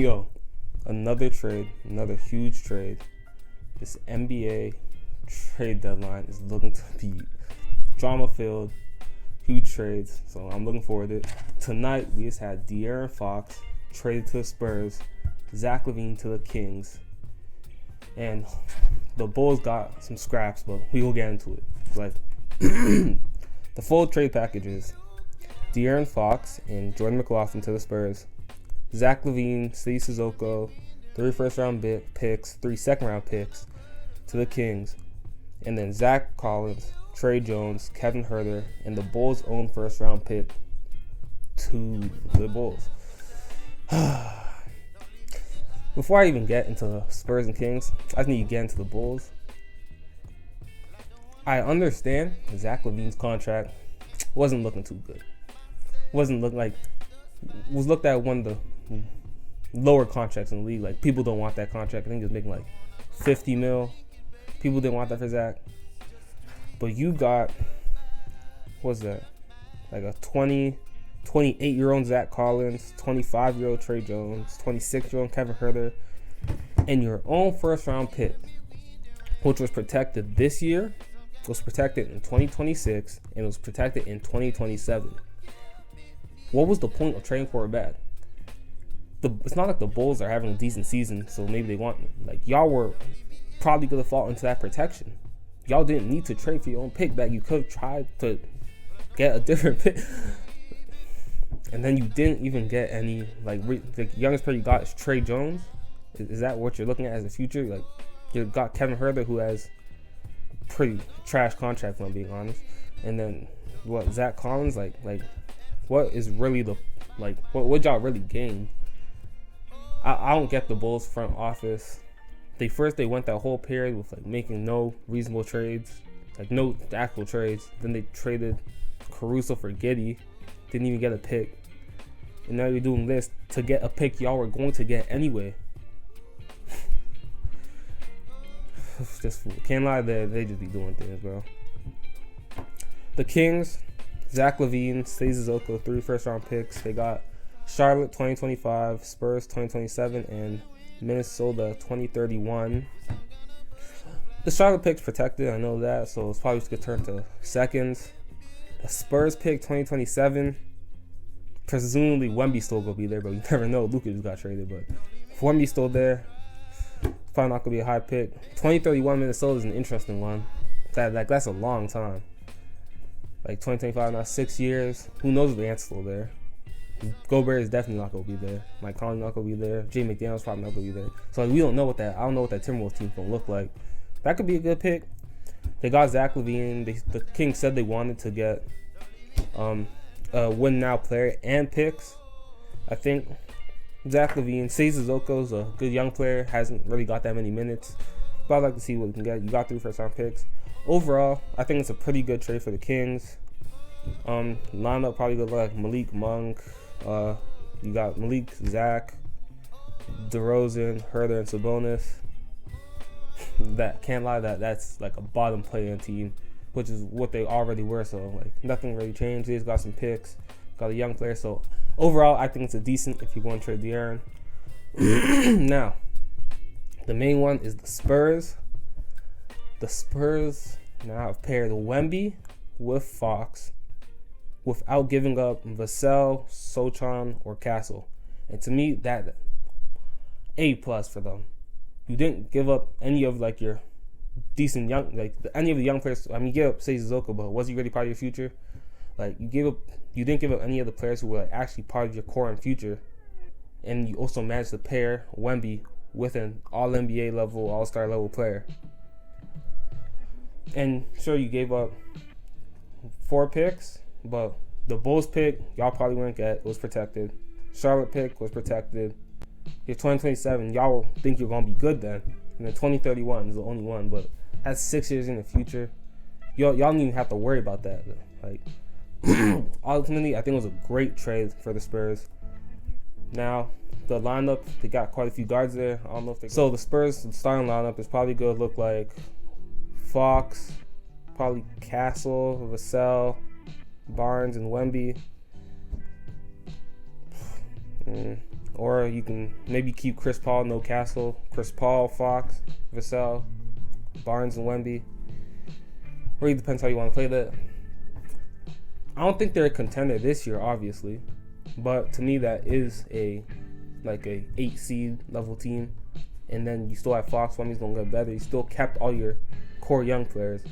Yo, another trade, another huge trade. This NBA trade deadline is looking to be drama-filled, huge trades. So I'm looking forward to it. Tonight we just had De'Aaron Fox traded to the Spurs, Zach Lavine to the Kings, and the Bulls got some scraps, but we will get into it. Like the full trade package is De'Aaron Fox and Jordan McLaughlin to the Spurs, Zach Lavine, Steve Sissoko, 3 first-round picks, 3 second-round picks to the Kings, and then Zach Collins, Trey Jones, Kevin Huerter, and the Bulls' own first-round pick to the Bulls. Before I even get into the Spurs and Kings, I just need to get into the Bulls. I understand Zach Lavine's contract wasn't looking too good. Was looked at one of the lower contracts in the league. Like, people don't want that contract. I think he was making like $50 million. People didn't want that for Zach. But you got, what's that? Like a 28-year-old Zach Collins, 25-year-old Trey Jones, 26-year-old Kevin Huerter, and your own first-round pick, which was protected this year, was protected in 2026, and was protected in 2027. What was the point of trading for it back? It's not like the Bulls are having a decent season, so maybe they want, like, y'all were probably going to fall into that protection. Y'all didn't need to trade for your own pick back. You could have tried to get a different pick. And then you didn't even get any, like, the youngest player you got is Trey Jones. Is that what you're looking at as the future? Like, you got Kevin Huerter, who has a pretty trash contract, if I'm being honest. And then, Zach Collins, like, what is really what y'all really gain? I don't get the Bulls front office. They went that whole period with like making no reasonable trades, like no actual trades. Then they traded Caruso for Giddey, didn't even get a pick, and now you're doing this to get a pick y'all were going to get anyway. Just can't lie, they just be doing things, bro. The Kings, Zach Lavine, Steve Sissoko, 3 first-round picks. They got Charlotte 2025, Spurs 2027, and Minnesota 2031. The Charlotte pick's protected, I know that, so it's probably just going to turn to seconds. The Spurs pick 2027, presumably Wemby's still going to be there, but you never know. Luka just got traded, but if Wemby's still there, it's probably not going to be a high pick. 2031 Minnesota is an interesting one. That's a long time. Like 2025, now 6 years. Who knows if the Ant's still there? Gobert is definitely not going to be there. Mike Conley's not going to be there. Jay McDaniels probably not going to be there. So we don't know I don't know what that Timberwolves team's going to look like. That could be a good pick. They got Zach Lavine. The Kings said they wanted to get a win now player and picks. I think Zach Lavine, Steve Sissoko's a good young player. Hasn't really got that many minutes. But I'd like to see what we can get. You got 3 first-round picks. Overall, I think it's a pretty good trade for the Kings. Lineup probably good like Malik Monk. You got Malik, Zach, DeRozan, Huerter, and Sabonis. That can't lie, that's like a bottom play-in team, which is what they already were. So like nothing really changed. They just got some picks, got a young player. So overall, I think it's a decent if you want to trade De'Aaron. Now, the main one is the Spurs. The Spurs now have paired Wemby with Fox without giving up Vassell, Sochan, or Castle. And to me, that A+ for them. You didn't give up any of like your decent young, like any of the young players. I mean, you gave up Steve Sissoko, but was he really part of your future? Like you didn't give up any of the players who were like, actually part of your core and future. And you also managed to pair Wemby with an All-NBA level, All-Star level player. And sure, you gave up 4 picks, but the Bulls pick, y'all probably wouldn't get. It was protected. Charlotte pick was protected. Your 2027, y'all think you're going to be good then. And then 2031 is the only one, but that's 6 years in the future. Y'all don't even have to worry about that. Like, ultimately, I think it was a great trade for the Spurs. Now, the lineup, they got quite a few guards there. I don't know if so the Spurs starting lineup is probably going to look like Fox, probably Castle, Vassell, Barnes, and Wemby. Or you can maybe keep Chris Paul, no Castle, Chris Paul, Fox, Vassell, Barnes, and Wemby. Really depends how you want to play that. I don't think they're a contender this year, obviously, but to me that is a 8 seed level team. And then you still have Fox. Wemby's gonna get better. You still kept all your core young players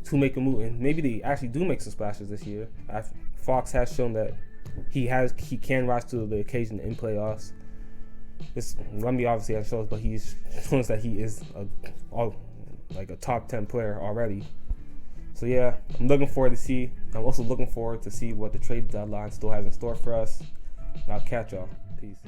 to make a move, and maybe they actually do make some splashes this year. Fox has shown that he can rise to the occasion in playoffs. Wemby obviously has shown, but he's shown us that he is a top 10 player already. So yeah, I'm looking forward to see. I'm also looking forward to see what the trade deadline still has in store for us. I'll catch y'all. Peace.